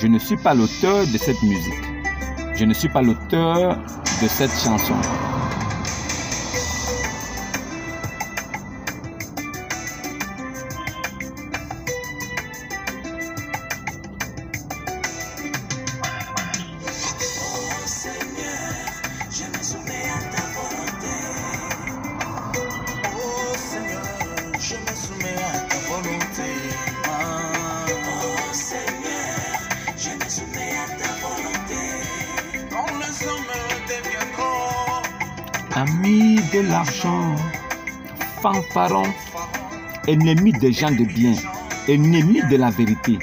Je ne suis pas l'auteur de cette musique. Je ne suis pas l'auteur de cette chanson. Amis de l'argent, fanfaron, ennemis des gens de bien, ennemis de la vérité.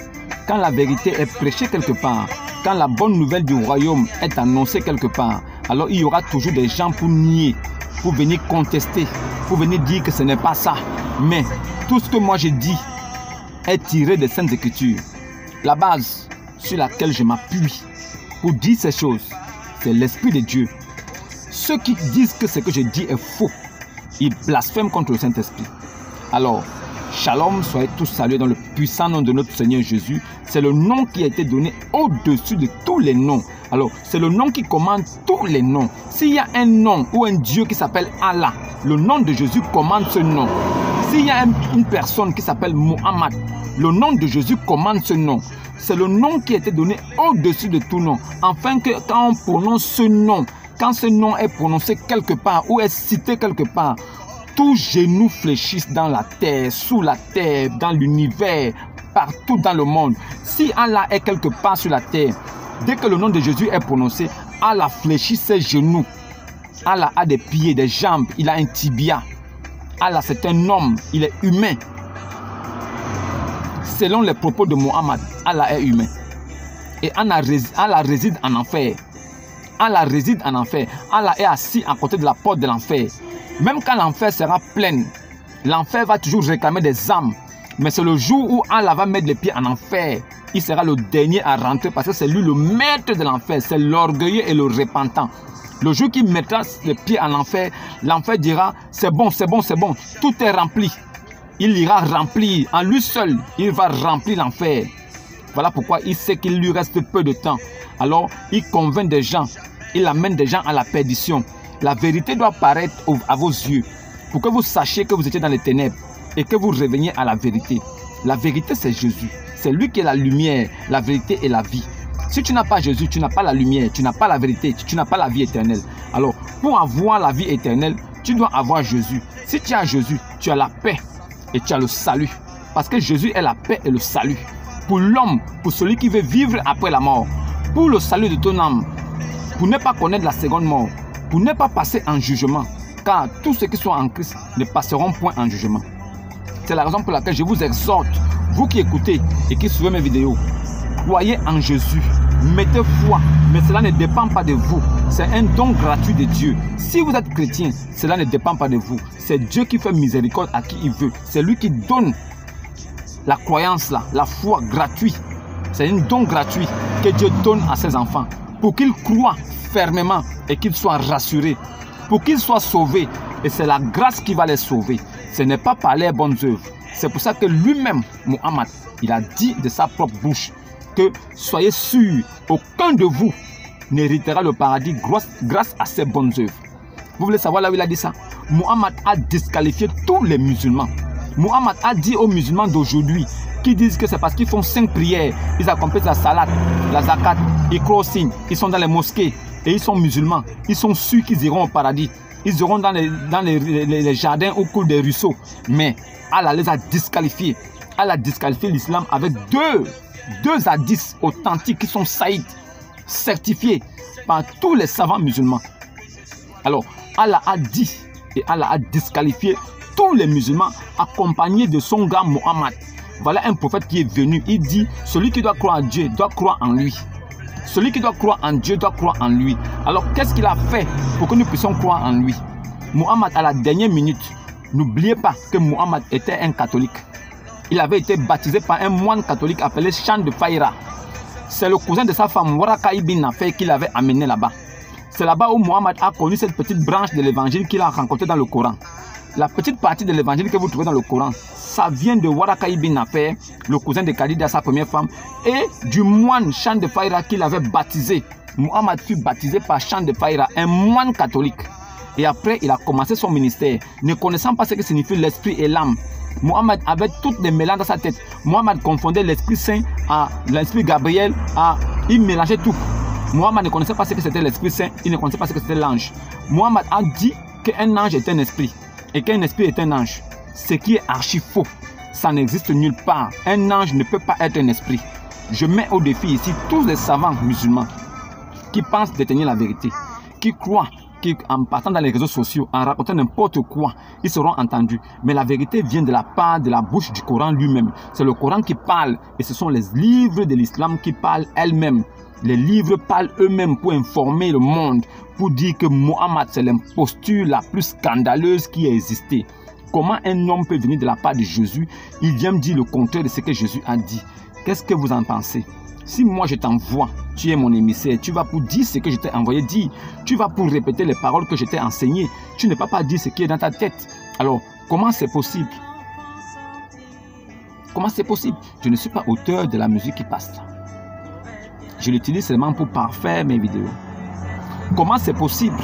Quand la vérité est prêchée quelque part, quand la bonne nouvelle du royaume est annoncée quelque part, alors il y aura toujours des gens pour nier, pour venir contester, pour venir dire que ce n'est pas ça. Mais tout ce que moi je dis est tiré des Saintes Écritures. La base sur laquelle je m'appuie pour dire ces choses, c'est l'Esprit de Dieu. Ceux qui disent que ce que je dis est faux, ils blasphèment contre le Saint-Esprit. Alors, shalom, soyez tous salués dans le puissant nom de notre Seigneur Jésus. C'est le nom qui a été donné au-dessus de tous les noms. Alors, c'est le nom qui commande tous les noms. S'il y a un nom ou un Dieu qui s'appelle Allah, le nom de Jésus commande ce nom. S'il y a une personne qui s'appelle Muhammad, le nom de Jésus commande ce nom. C'est le nom qui a été donné au-dessus de tout nom. Afin que quand on prononce ce nom, quand ce nom est prononcé quelque part ou est cité quelque part, tous genoux fléchissent dans la terre, sous la terre, dans l'univers, partout dans le monde. Si Allah est quelque part sur la terre, dès que le nom de Jésus est prononcé, Allah fléchit ses genoux. Allah a des pieds, des jambes, il a un tibia. Allah, c'est un homme, il est humain. Selon les propos de Mohammed, Allah est humain. Et Allah réside en enfer. Allah réside en enfer. Allah est assis à côté de la porte de l'enfer. Même quand l'enfer sera plein, l'enfer va toujours réclamer des âmes. Mais c'est le jour où Allah va mettre les pieds en enfer. Il sera le dernier à rentrer parce que c'est lui le maître de l'enfer. C'est l'orgueilleux et le repentant. Le jour qu'il mettra les pieds en enfer, l'enfer dira c'est bon, c'est bon, c'est bon. Tout est rempli. Il ira remplir. En lui seul, il va remplir l'enfer. Voilà pourquoi il sait qu'il lui reste peu de temps. Alors, il convainc des gens. Il amène des gens à la perdition. La vérité doit paraître à vos yeux pour que vous sachiez que vous étiez dans les ténèbres et que vous reveniez à la vérité. La vérité, c'est Jésus. C'est lui qui est la lumière, la vérité et la vie. Si tu n'as pas Jésus, tu n'as pas la lumière, tu n'as pas la vérité, tu n'as pas la vie éternelle. Alors, pour avoir la vie éternelle, tu dois avoir Jésus. Si tu as Jésus, tu as la paix et tu as le salut. Parce que Jésus est la paix et le salut. Pour l'homme, pour celui qui veut vivre après la mort, pour le salut de ton âme, pour ne pas connaître la seconde mort, pour ne pas passer en jugement, car tous ceux qui sont en Christ ne passeront point en jugement. C'est la raison pour laquelle je vous exhorte, vous qui écoutez et qui suivez mes vidéos, croyez en Jésus, mettez foi, mais cela ne dépend pas de vous. C'est un don gratuit de Dieu. Si vous êtes chrétien, cela ne dépend pas de vous. C'est Dieu qui fait miséricorde à qui il veut. C'est lui qui donne la croyance là, la foi gratuite. C'est un don gratuit que Dieu donne à ses enfants pour qu'ils croient fermement et qu'ils soient rassurés, pour qu'ils soient sauvés. Et c'est la grâce qui va les sauver. Ce n'est pas par les bonnes œuvres. C'est pour ça que lui-même, Mohammed, il a dit de sa propre bouche que soyez sûrs, aucun de vous n'héritera le paradis grâce à ses bonnes œuvres. Vous voulez savoir là où il a dit ça? Mohammed a disqualifié tous les musulmans. Mohammed a dit aux musulmans d'aujourd'hui qui disent que c'est parce qu'ils font 5 prières, ils accomplissent la salat, la zakat, ils croient au signe, ils sont dans les mosquées et ils sont musulmans. Ils sont sûrs qu'ils iront au paradis. Ils iront dans les jardins au cours des ruisseaux. Mais Allah les a disqualifiés. Allah a disqualifié l'islam avec deux hadiths authentiques qui sont saïds, certifiés par tous les savants musulmans. Alors, Allah a dit et Allah a disqualifié tous les musulmans accompagnés de son gars Mohammed. Voilà un prophète qui est venu. Il dit, celui qui doit croire en Dieu doit croire en lui. Celui qui doit croire en Dieu doit croire en lui. Alors, qu'est-ce qu'il a fait pour que nous puissions croire en lui? Mohammed, à la dernière minute, n'oubliez pas que Mohammed était un catholique. Il avait été baptisé par un moine catholique appelé Chan de Faïra. C'est le cousin de sa femme, Waraka ibn Nafé, qui l'avait amené là-bas. C'est là-bas où Mohammed a connu cette petite branche de l'évangile qu'il a rencontrée dans le Coran. la petite partie de l'évangile que vous trouvez dans le Coran, ça vient de Waraka ibn Nafer, le cousin de Khadija, sa première femme, et du moine Chan de Faïra qu'il avait baptisé. Muhammad fut baptisé par Chan de Faïra, un moine catholique. Et après, il a commencé son ministère, ne connaissant pas ce que signifie l'esprit et l'âme. Muhammad avait toutes les mélanges dans sa tête. Muhammad confondait l'Esprit Saint à l'Esprit Gabriel, il mélangeait tout. Muhammad ne connaissait pas ce que c'était l'Esprit Saint, il ne connaissait pas ce que c'était l'ange. Muhammad a dit qu'un ange est un esprit et qu'un esprit est un ange. Ce qui est archi faux. Ça n'existe nulle part. Un ange ne peut pas être un esprit. Je mets au défi ici tous les savants musulmans qui pensent détenir la vérité, qui croient qu'en partant dans les réseaux sociaux, en racontant n'importe quoi, ils seront entendus. Mais la vérité vient de la part, de la bouche du Coran lui-même. C'est le Coran qui parle et ce sont les livres de l'islam qui parlent elles-mêmes. Les livres parlent eux-mêmes pour informer le monde, pour dire que Mohammed c'est l'imposture la plus scandaleuse qui a existé. Comment un homme peut venir de la part de Jésus? Il vient me dire le contraire de ce que Jésus a dit. Qu'est-ce que vous en pensez? Si moi je t'envoie, tu es mon émissaire, tu vas pour dire ce que je t'ai envoyé dire. Tu vas pour répéter les paroles que je t'ai enseignées. Tu ne peux pas dire ce qui est dans ta tête. Alors, comment c'est possible? Comment c'est possible? Je ne suis pas auteur de la musique qui passe là. Je l'utilise seulement pour parfaire mes vidéos. Comment c'est possible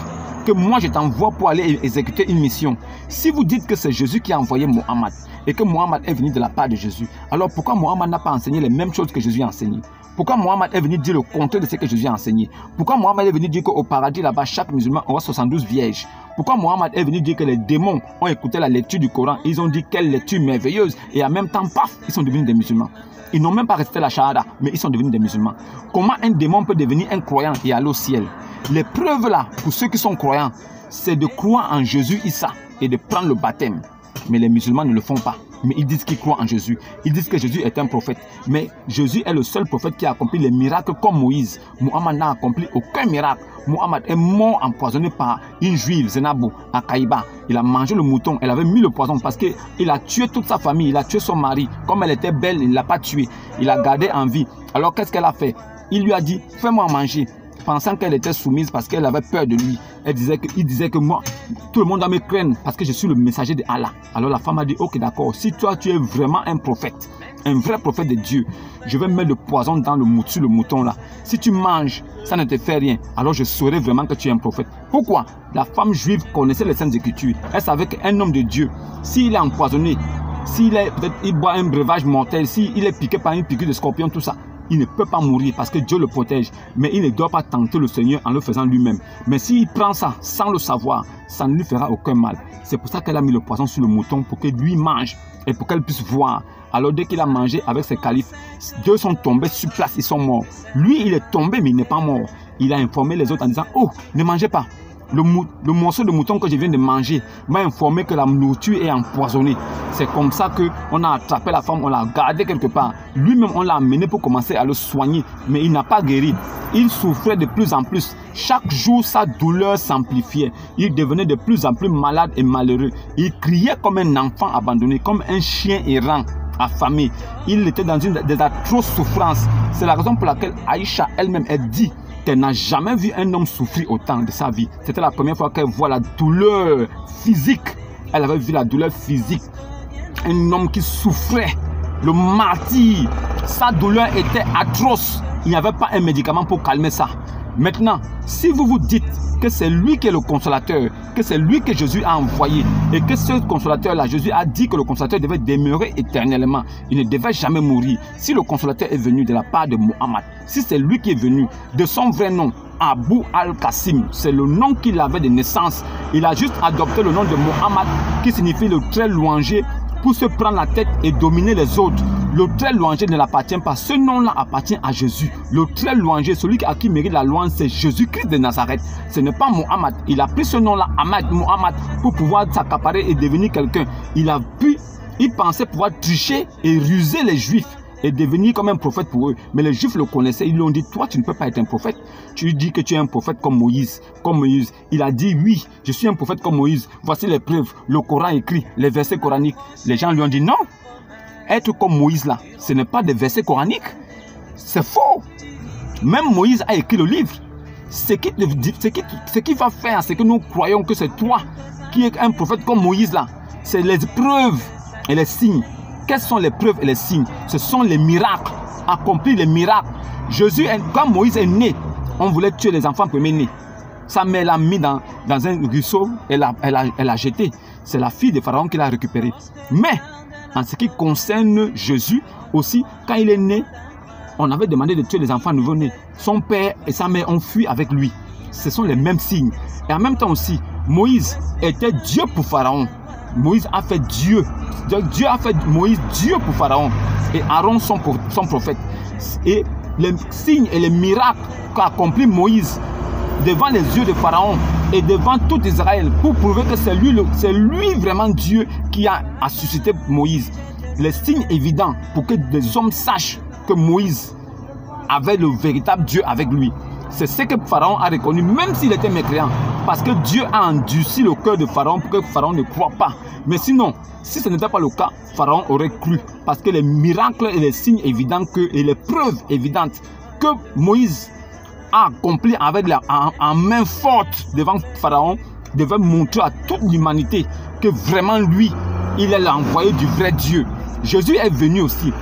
que moi je t'envoie pour aller exécuter une mission? Si vous dites que c'est Jésus qui a envoyé Mohammed et que Mohammed est venu de la part de Jésus, alors pourquoi Mohammed n'a pas enseigné les mêmes choses que Jésus a enseigné? Pourquoi Mohammed est venu dire le contraire de ce que Jésus a enseigné? Pourquoi Mohammed est venu dire qu'au paradis là-bas, chaque musulman aura 72 vierges? Pourquoi Mohammed est venu dire que les démons ont écouté la lecture du Coran? Ils ont dit quelle lecture merveilleuse et en même temps, paf, ils sont devenus des musulmans. Ils n'ont même pas resté la shahada, mais ils sont devenus des musulmans. Comment un démon peut devenir un croyant et aller au ciel? Les preuves là, pour ceux qui sont croyants, c'est de croire en Jésus Issa et de prendre le baptême. Mais les musulmans ne le font pas. Mais ils disent qu'ils croient en Jésus. Ils disent que Jésus est un prophète. Mais Jésus est le seul prophète qui a accompli les miracles comme Moïse. Mohammed n'a accompli aucun miracle. Mohammed est mort empoisonné par une juive, Zenabo, à Kaïba. Il a mangé le mouton. Elle avait mis le poison parce qu'il a tué toute sa famille. Il a tué son mari. Comme elle était belle, il ne l'a pas tuée. Il l'a gardée en vie. Alors qu'est-ce qu'elle a fait? Il lui a dit, fais-moi manger. Pensant qu'elle était soumise parce qu'elle avait peur de lui. Il disait que moi, tout le monde doit me craindre parce que je suis le messager de Allah. Alors la femme a dit, ok d'accord, si toi tu es vraiment un prophète, un vrai prophète de Dieu, je vais mettre le poison dans sur le mouton là. Si tu manges, ça ne te fait rien. Alors je saurai vraiment que tu es un prophète. Pourquoi? La femme juive connaissait les Saintes Écritures. Elle savait qu'un homme de Dieu, s'il est empoisonné, s'il boit un breuvage mortel, s'il est piqué par une piqûre de scorpion, tout ça, il ne peut pas mourir parce que Dieu le protège. Mais il ne doit pas tenter le Seigneur en le faisant lui-même. Mais s'il prend ça sans le savoir, ça ne lui fera aucun mal. C'est pour ça qu'elle a mis le poison sur le mouton pour que lui mange et pour qu'elle puisse voir. Alors dès qu'il a mangé avec ses califes, deux sont tombés sur place, ils sont morts. Lui, il est tombé mais il n'est pas mort. Il a informé les autres en disant, oh, ne mangez pas. Le morceau de mouton que je viens de manger m'a informé que la nourriture est empoisonnée. C'est comme ça qu'on a attrapé la femme, on l'a gardée quelque part. Lui-même, on l'a amené pour commencer à le soigner, mais il n'a pas guéri. Il souffrait de plus en plus. Chaque jour, sa douleur s'amplifiait. Il devenait de plus en plus malade et malheureux. Il criait comme un enfant abandonné, comme un chien errant, affamé. Il était dans des atroces souffrances. C'est la raison pour laquelle Aïcha elle-même a dit qu'elle n'a jamais vu un homme souffrir autant de sa vie. C'était la première fois qu'elle voit la douleur physique. Elle avait vu la douleur physique. Un homme qui souffrait, le martyr. Sa douleur était atroce. Il n'y avait pas un médicament pour calmer ça. Maintenant, si vous vous dites que c'est lui qui est le consolateur, que c'est lui que Jésus a envoyé et que ce consolateur-là, Jésus a dit que le consolateur devait demeurer éternellement, il ne devait jamais mourir. Si le consolateur est venu de la part de Mohammed, si c'est lui qui est venu de son vrai nom, Abu al-Qasim, c'est le nom qu'il avait de naissance. Il a juste adopté le nom de Mohammed qui signifie le très louangé pour se prendre la tête et dominer les autres. Le très louangé ne l'appartient pas. Ce nom-là appartient à Jésus. Le très louangé, celui à qui mérite la louange, c'est Jésus-Christ de Nazareth. Ce n'est pas Mohammed. Il a pris ce nom-là, Mohammed, pour pouvoir s'accaparer et devenir quelqu'un. Il pensait pouvoir tricher et ruser les Juifs et devenir comme un prophète pour eux. Mais les Juifs le connaissaient. Ils lui ont dit, toi, tu ne peux pas être un prophète. Tu dis que tu es un prophète comme Moïse. Il a dit, oui, je suis un prophète comme Moïse. Voici les preuves. Le Coran écrit, les versets coraniques. Les gens lui ont dit, non. Être comme Moïse là, ce n'est pas des versets coraniques. C'est faux. Même Moïse a écrit le livre. Ce qui va faire, c'est que nous croyons que c'est toi qui es un prophète comme Moïse là. c'est les preuves et les signes. Quelles sont les preuves et les signes? Ce sont les miracles, accomplir les miracles. Jésus, quand Moïse est né, on voulait tuer les enfants premiers-nés. Sa mère l'a mis dans un ruisseau, elle l'a jeté. C'est la fille de Pharaon qui l'a récupéré. Mais, en ce qui concerne Jésus, aussi, quand il est né, on avait demandé de tuer les enfants nouveau-nés. Son père et sa mère ont fui avec lui. Ce sont les mêmes signes. Et en même temps aussi, Moïse était Dieu pour Pharaon. Moïse a fait Dieu. Dieu a fait Moïse Dieu pour Pharaon. Et Aaron son prophète. Et les signes et les miracles qu'a accompli Moïse devant les yeux de Pharaon et devant tout Israël pour prouver que c'est lui vraiment Dieu qui a suscité Moïse. Les signes évidents pour que des hommes sachent que Moïse avait le véritable Dieu avec lui. C'est ce que Pharaon a reconnu, même s'il était mécréant. Parce que Dieu a endurci le cœur de Pharaon pour que Pharaon ne croie pas. Mais sinon, si ce n'était pas le cas, Pharaon aurait cru. Parce que les miracles et les signes évidents et les preuves évidentes que Moïse a accompli avec en main forte devant Pharaon devaient montrer à toute l'humanité que vraiment lui, il est l'envoyé du vrai Dieu. Jésus est venu aussi.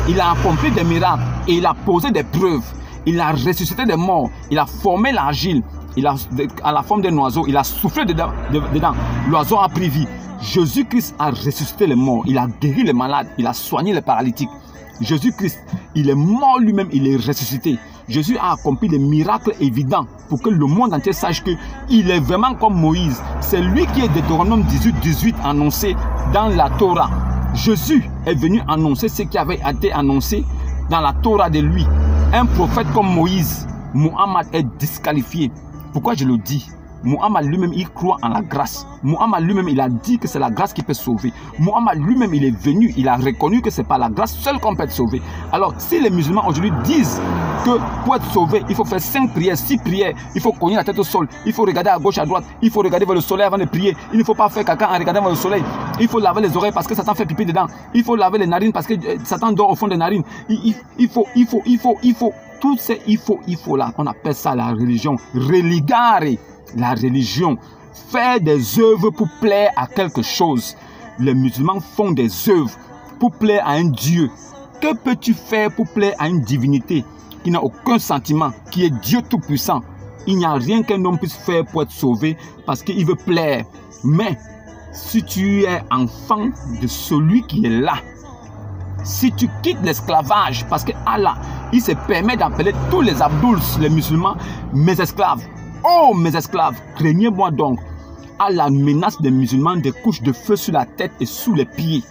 Il a accompli des miracles et il a posé des preuves. Il a ressuscité des morts. Il a formé l'argile. À la forme d'un oiseau, il a soufflé dedans. L'oiseau a pris vie. Jésus-Christ a ressuscité les morts. Il a guéri les malades. Il a soigné les paralytiques. Jésus-Christ, il est mort lui-même. Il est ressuscité. Jésus a accompli des miracles évidents pour que le monde entier sache qu'il est vraiment comme Moïse. C'est lui qui est Deutéronome 18 annoncé dans la Torah. Jésus est venu annoncer ce qui avait été annoncé dans la Torah de lui. Un prophète comme Moïse, Muhammad est disqualifié. Pourquoi je le dis? Muhammad lui-même, il croit en la grâce. Muhammad lui-même, il a dit que c'est la grâce qui peut sauver. Muhammad lui-même, il est venu, il a reconnu que ce n'est pas la grâce seule qu'on peut être sauvé. Alors, si les musulmans aujourd'hui disent que pour être sauvé, il faut faire 5 prières, 6 prières, il faut cogner la tête au sol, il faut regarder à gauche, à droite, il faut regarder vers le soleil avant de prier, il ne faut pas faire caca en regardant vers le soleil, il faut laver les oreilles parce que Satan fait pipi dedans, il faut laver les narines parce que Satan dort au fond des narines, il faut. Tout ces il faut là, on appelle ça la religion. Religare, la religion. Faire des œuvres pour plaire à quelque chose. Les musulmans font des œuvres pour plaire à un Dieu. Que peux-tu faire pour plaire à une divinité qui n'a aucun sentiment, qui est Dieu tout-puissant? Il n'y a rien qu'un homme puisse faire pour être sauvé parce qu'il veut plaire. Mais si tu es enfant de celui qui est là, si tu quittes l'esclavage, parce que Allah, il se permet d'appeler tous les Abdouls, les musulmans, mes esclaves. Oh, mes esclaves, craignez-moi donc. Allah menace des musulmans des couches de feu sur la tête et sous les pieds.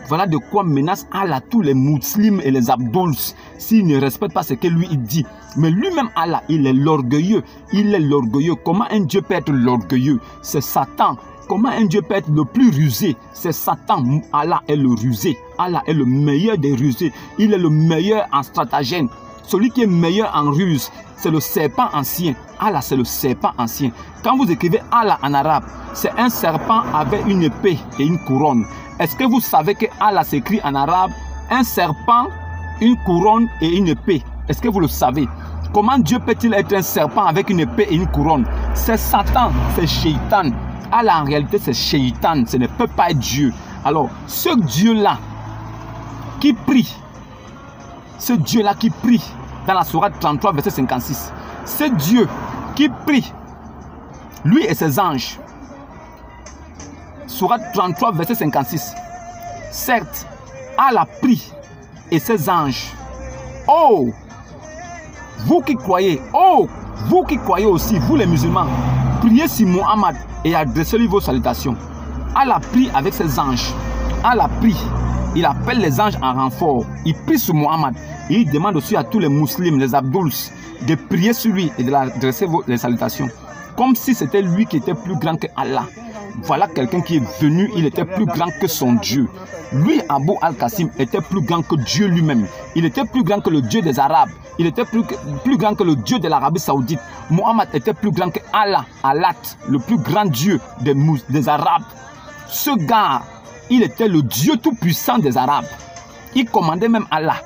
Voilà de quoi menace Allah tous les musulmans et les Abdouls s'ils ne respectent pas ce que lui il dit. Mais lui-même Allah, il est l'orgueilleux. Il est l'orgueilleux. Comment un Dieu peut être l'orgueilleux? C'est Satan. Comment un Dieu peut être le plus rusé? C'est Satan. Allah est le rusé. Allah est le meilleur des rusés. Il est le meilleur en stratagème. Celui qui est meilleur en ruse, c'est le serpent ancien. Allah, c'est le serpent ancien. Quand vous écrivez Allah en arabe, c'est un serpent avec une épée et une couronne. Est-ce que vous savez que Allah s'écrit en arabe un serpent, une couronne et une épée? Est-ce que vous le savez? Comment Dieu peut-il être un serpent avec une épée et une couronne? C'est Satan, c'est Shaitan. Allah en réalité c'est Shaitan, ce ne peut pas être Dieu. Alors ce Dieu-là qui prie, ce Dieu-là qui prie dans la sourate 33 verset 56, ce Dieu qui prie, lui et ses anges, sourate 33 verset 56, certes Allah prie et ses anges. Oh, vous qui croyez, oh, vous qui croyez aussi, vous les musulmans, priez sur Muhammad et adressez-lui vos salutations. Allah prie avec ses anges. Allah prie. Il appelle les anges en renfort. Il prie sur Muhammad. Et il demande aussi à tous les musulmans, les Abdouls, de prier sur lui et de adresser les salutations. Comme si c'était lui qui était plus grand que Allah. Voilà quelqu'un qui est venu, il était plus grand que son Dieu. Lui, Abu al-Qasim, était plus grand que Dieu lui-même. Il était plus grand que le Dieu des Arabes. Il était plus grand que le Dieu de l'Arabie Saoudite. Muhammad était plus grand que Allah, Allah, le plus grand Dieu des Arabes. Ce gars, il était le Dieu tout-puissant des Arabes. Il commandait même Allah.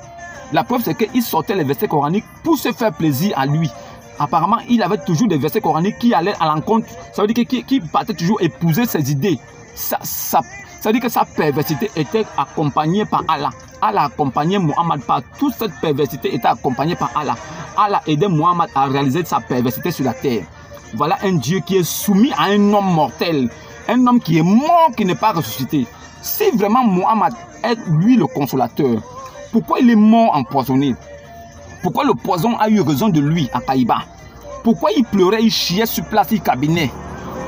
La preuve, c'est qu'il sortait les versets coraniques pour se faire plaisir à lui. Apparemment, il avait toujours des versets coraniques qui allaient à l'encontre. Ça veut dire qu'il partait toujours épouser ses idées. C'est-à-dire que sa perversité était accompagnée par Allah. Allah accompagnait Muhammad par toute cette perversité, était accompagnée par Allah. Allah aidait Muhammad à réaliser sa perversité sur la terre. Voilà un Dieu qui est soumis à un homme mortel, un homme qui est mort, qui n'est pas ressuscité. Si vraiment Muhammad est lui le consolateur, pourquoi il est mort empoisonné? Pourquoi le poison a eu raison de lui à Taïba? Pourquoi il pleurait, il chiait sur place, il cabinait?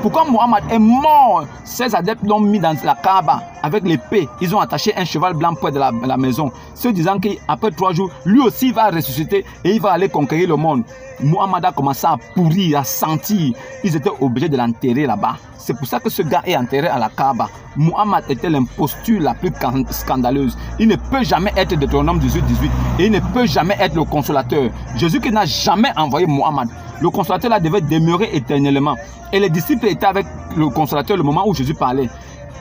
Pourquoi Muhammad est mort? Ses adeptes l'ont mis dans la Kaaba avec l'épée. Ils ont attaché un cheval blanc près de la maison, se disant qu'après 3 jours, lui aussi va ressusciter et il va aller conquérir le monde. Muhammad a commencé à pourrir, à sentir. Ils étaient obligés de l'enterrer là-bas. C'est pour ça que ce gars est enterré à la Kaaba. Muhammad était l'imposture la plus scandaleuse. Il ne peut jamais être Deutéronome 18-18 et il ne peut jamais être le consolateur. Jésus qui n'a jamais envoyé Muhammad. Le consolateur là devait demeurer éternellement. Et les disciples étaient avec le consolateur le moment où Jésus parlait.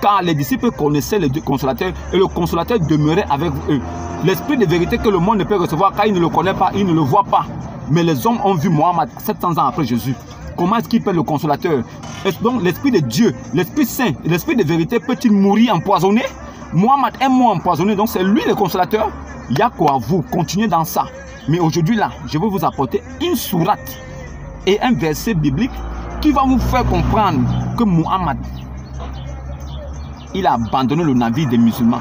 Car les disciples connaissaient les deux consolateurs et le consolateur demeurait avec eux. L'esprit de vérité que le monde ne peut recevoir car il ne le connaît pas, il ne le voit pas. Mais les hommes ont vu Muhammad 700 ans après Jésus. Comment est-ce qu'il peut être le consolateur? Donc l'esprit de Dieu, l'esprit saint, l'esprit de vérité peut-il mourir empoisonné? Muhammad est mort empoisonné, donc c'est lui le consolateur. Il y a quoi à vous, continuez dans ça. Mais aujourd'hui là, je vais vous apporter une sourate et un verset biblique qui va vous faire comprendre que Muhammad, il a abandonné le navire des musulmans.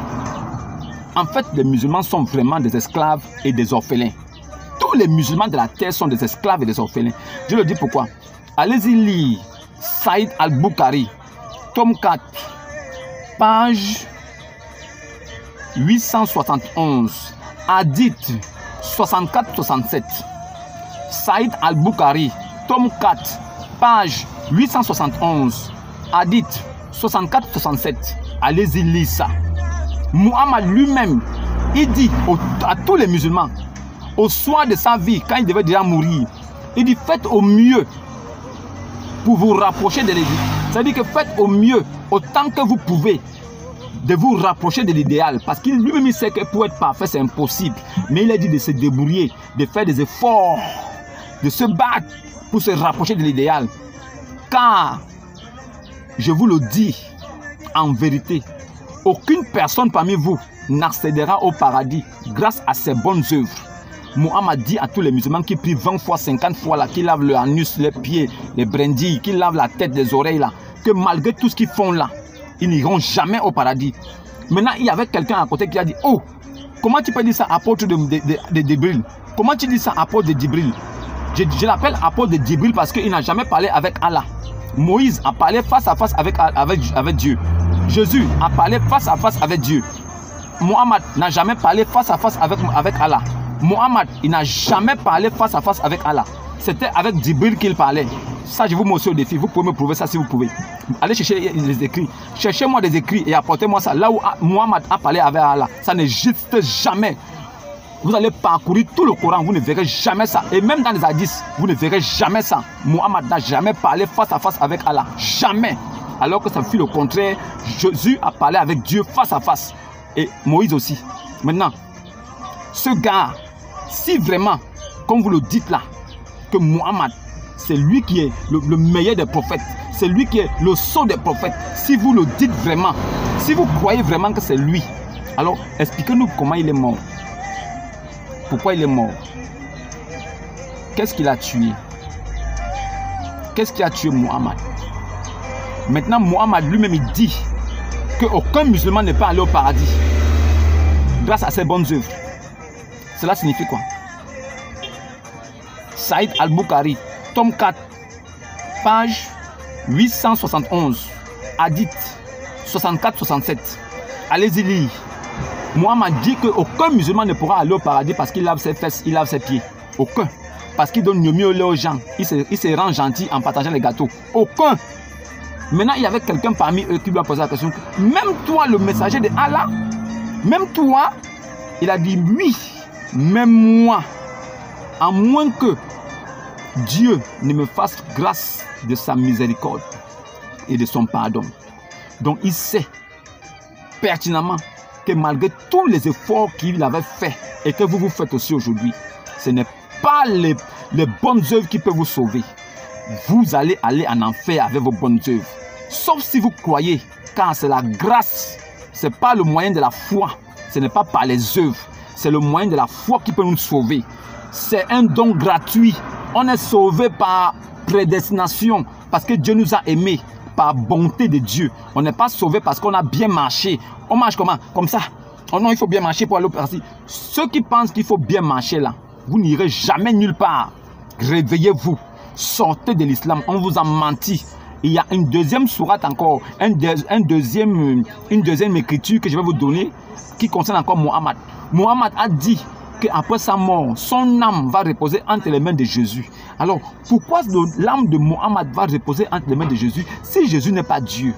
En fait, les musulmans sont vraiment des esclaves et des orphelins. Tous les musulmans de la terre sont des esclaves et des orphelins. Je le dis pourquoi. Allez-y lire Saïd al-Bukhari, tome 4, page 871, hadith 64-67. Saïd al-Bukhari, tome 4, page 871, hadith 64-67. Allez-y lire ça. Muhammad lui-même, il dit à tous les musulmans, au soir de sa vie, quand il devait déjà mourir, il dit faites au mieux pour vous rapprocher de l'idéal. C'est-à-dire que faites au mieux, autant que vous pouvez, de vous rapprocher de l'idéal. Parce qu'il lui-même sait que pour être parfait, c'est impossible. Mais il a dit de se débrouiller, de faire des efforts, de se battre pour se rapprocher de l'idéal. Car, je vous le dis, en vérité, aucune personne parmi vous n'accédera au paradis grâce à ses bonnes œuvres. Muhammad dit à tous les musulmans qui prient 20 fois, 50 fois, là, qui lavent le anus, les pieds, les brindilles, qui lavent la tête, les oreilles, là, que malgré tout ce qu'ils font là, ils n'iront jamais au paradis. Maintenant, il y avait quelqu'un à côté qui a dit, oh, comment tu peux dire ça, apôtre de Djibril? Comment tu dis ça, apôtre de Djibril? Je l'appelle apôtre de Djibril parce qu'il n'a jamais parlé avec Allah. Moïse a parlé face à face avec Dieu. Jésus a parlé face à face avec Dieu. Muhammad n'a jamais parlé face à face avec Allah. Muhammad, il n'a jamais parlé face à face avec Allah. C'était avec Djibril qu'il parlait. Ça, je vous mets aussi au défi. Vous pouvez me prouver ça si vous pouvez. Allez chercher les écrits. Cherchez-moi des écrits et apportez-moi ça. Là où Muhammad a parlé avec Allah, ça n'existe jamais. Vous allez parcourir tout le Coran, vous ne verrez jamais ça. Et même dans les hadiths, vous ne verrez jamais ça. Muhammad n'a jamais parlé face à face avec Allah. Jamais. Alors que ça fut le contraire. Jésus a parlé avec Dieu face à face. Et Moïse aussi. Maintenant, ce gars, si vraiment, comme vous le dites là, que Muhammad, c'est lui qui est le meilleur des prophètes, c'est lui qui est le sceau des prophètes, si vous le dites vraiment, si vous croyez vraiment que c'est lui, alors expliquez-nous comment il est mort. Pourquoi il est mort? Qu'est-ce qu'il a tué? Qu'est-ce qui a tué Muhammad? Maintenant, Muhammad lui-même, il dit qu'aucun musulman n'est pas allé au paradis grâce à ses bonnes œuvres. Cela signifie quoi? Saïd al-Bukhari, tome 4, page 871, hadith 64-67. Allez-y lire. Muhammad dit qu'aucun musulman ne pourra aller au paradis parce qu'il lave ses fesses, il lave ses pieds. Aucun. Parce qu'il donne mieux au lait aux gens. Il se rend gentil en partageant les gâteaux. Aucun. Maintenant, il y avait quelqu'un parmi eux qui lui a posé la question. Même toi, le messager de Allah, même toi, il a dit oui, même moi, à moins que Dieu ne me fasse grâce de sa miséricorde et de son pardon. Donc il sait pertinemment que malgré tous les efforts qu'il avait faits et que vous faites aussi aujourd'hui, ce n'est pas les bonnes œuvres qui peuvent vous sauver. Vous allez aller en enfer avec vos bonnes œuvres. Sauf si vous croyez, car c'est la grâce Ce n'est pas le moyen de la foi. Ce n'est pas par les œuvres. C'est le moyen de la foi qui peut nous sauver. C'est un don gratuit. On est sauvé par prédestination, parce que Dieu nous a aimés, par bonté de Dieu. On n'est pas sauvé parce qu'on a bien marché. On marche comment? Comme ça. Oh non, il faut bien marcher pour aller au paradis. Ceux qui pensent qu'il faut bien marcher là, vous n'irez jamais nulle part. Réveillez-vous. Sortez de l'islam. On vous a menti. Il y a une deuxième sourate encore, une deuxième écriture que je vais vous donner qui concerne encore Mohammed. Mohammed a dit qu'après sa mort, son âme va reposer entre les mains de Jésus. Alors, pourquoi l'âme de Mohammed va reposer entre les mains de Jésus si Jésus n'est pas Dieu?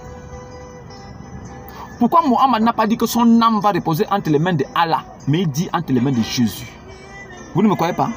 Pourquoi Mohammed n'a pas dit que son âme va reposer entre les mains de Allah, mais il dit entre les mains de Jésus? Vous ne me croyez pas?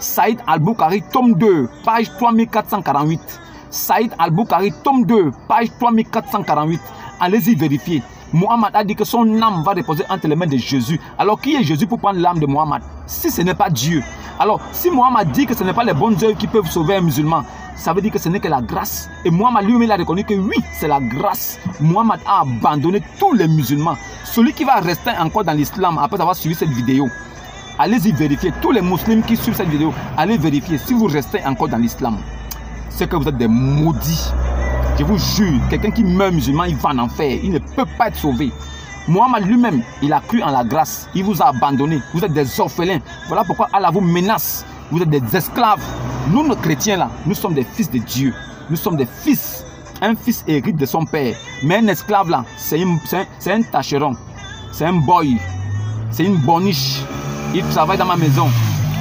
Saïd Al-Bukhari, tome 2, page 3448. Saïd Al-Bukhari, tome 2, page 3448. Allez-y vérifier. Mohammed a dit que son âme va reposer entre les mains de Jésus. Alors qui est Jésus pour prendre l'âme de Mohammed? Si ce n'est pas Dieu. Alors si Mohammed dit que ce n'est pas les bonnes œuvres qui peuvent sauver un musulman, ça veut dire que ce n'est que la grâce. Et Mohammed lui-même a reconnu que oui, c'est la grâce. Mohammed a abandonné tous les musulmans. Celui qui va rester encore dans l'islam après avoir suivi cette vidéo, allez-y vérifier. Tous les musulmans qui suivent cette vidéo, allez vérifier si vous restez encore dans l'islam. C'est que vous êtes des maudits. Je vous jure, quelqu'un qui meurt musulman, il va en enfer. Il ne peut pas être sauvé. Mohammed lui-même, il a cru en la grâce. Il vous a abandonné. Vous êtes des orphelins. Voilà pourquoi Allah vous menace. Vous êtes des esclaves. Nous, nos chrétiens là, nous sommes des fils de Dieu. Nous sommes des fils. Un fils hérite de son père. Mais un esclave là, c'est un tâcheron. C'est un boy. C'est une boniche. Il travaille dans ma maison.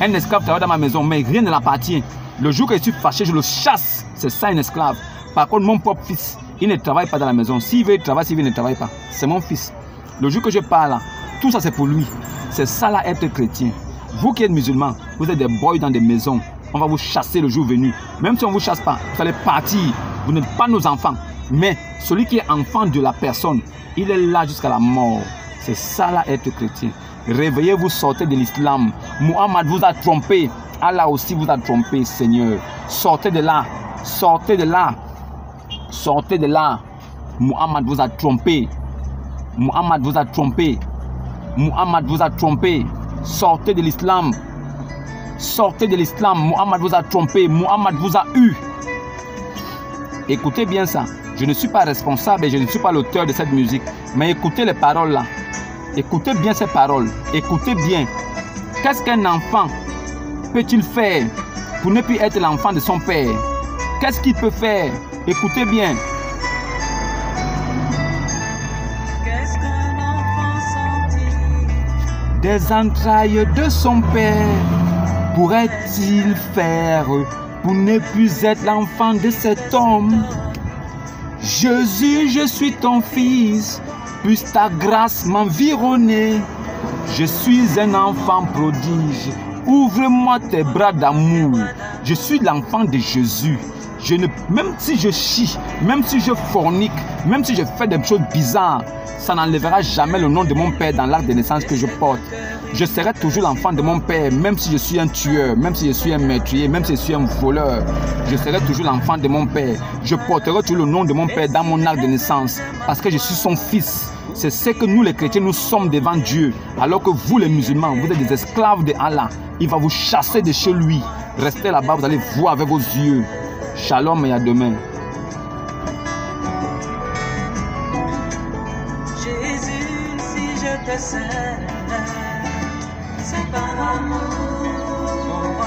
Un esclave travaille dans ma maison, mais rien ne l'appartient. Le jour que je suis fâché, je le chasse. C'est ça un esclave. Par contre, mon propre fils, il ne travaille pas dans la maison. S'il veut, il travaille. S'il veut, il ne travaille pas. C'est mon fils. Le jour que je parle là, tout ça c'est pour lui. C'est ça là être chrétien. Vous qui êtes musulmans, vous êtes des boys dans des maisons. On va vous chasser le jour venu. Même si on ne vous chasse pas, vous allez partir. Vous n'êtes pas nos enfants. Mais celui qui est enfant de la personne, il est là jusqu'à la mort. C'est ça là être chrétien. Réveillez-vous, sortez de l'islam. Mohammed vous a trompé. Allah aussi vous a trompé, Seigneur. Sortez de là. Sortez de là. Sortez de là. Mohammed vous a trompé. Mohammed vous a trompé. Mohammed vous a trompé. Sortez de l'islam. Sortez de l'islam. Mohammed vous a trompé. Mohammed vous a eu. Écoutez bien ça. Je ne suis pas responsable et je ne suis pas l'auteur de cette musique. Mais écoutez les paroles là. Écoutez bien ces paroles. Écoutez bien. Qu'est-ce qu'un enfant peut-il faire pour ne plus être l'enfant de son père? Qu'est-ce qu'il peut faire? Écoutez bien. Qu'est-ce qu'un enfant senti Des entrailles de son père pourrait-il faire pour ne plus être l'enfant de cet homme? Jésus, je suis ton fils, puisse ta grâce m'environner. Je suis un enfant prodige, ouvre-moi tes bras d'amour. Je suis l'enfant de Jésus. Même si je chie, même si je fornique, même si je fais des choses bizarres, ça n'enlèvera jamais le nom de mon père dans l'acte de naissance que je porte. Je serai toujours l'enfant de mon père, même si je suis un tueur, même si je suis un meurtrier, même si je suis un voleur. Je serai toujours l'enfant de mon père. Je porterai toujours le nom de mon père dans mon acte de naissance, parce que je suis son fils. C'est ce que nous les chrétiens, nous sommes devant Dieu. Alors que vous les musulmans, vous êtes des esclaves de Allah. Il va vous chasser de chez lui. Restez là-bas, vous allez voir avec vos yeux. Shalom et à demain. Jésus, si je te sers, c'est par amour.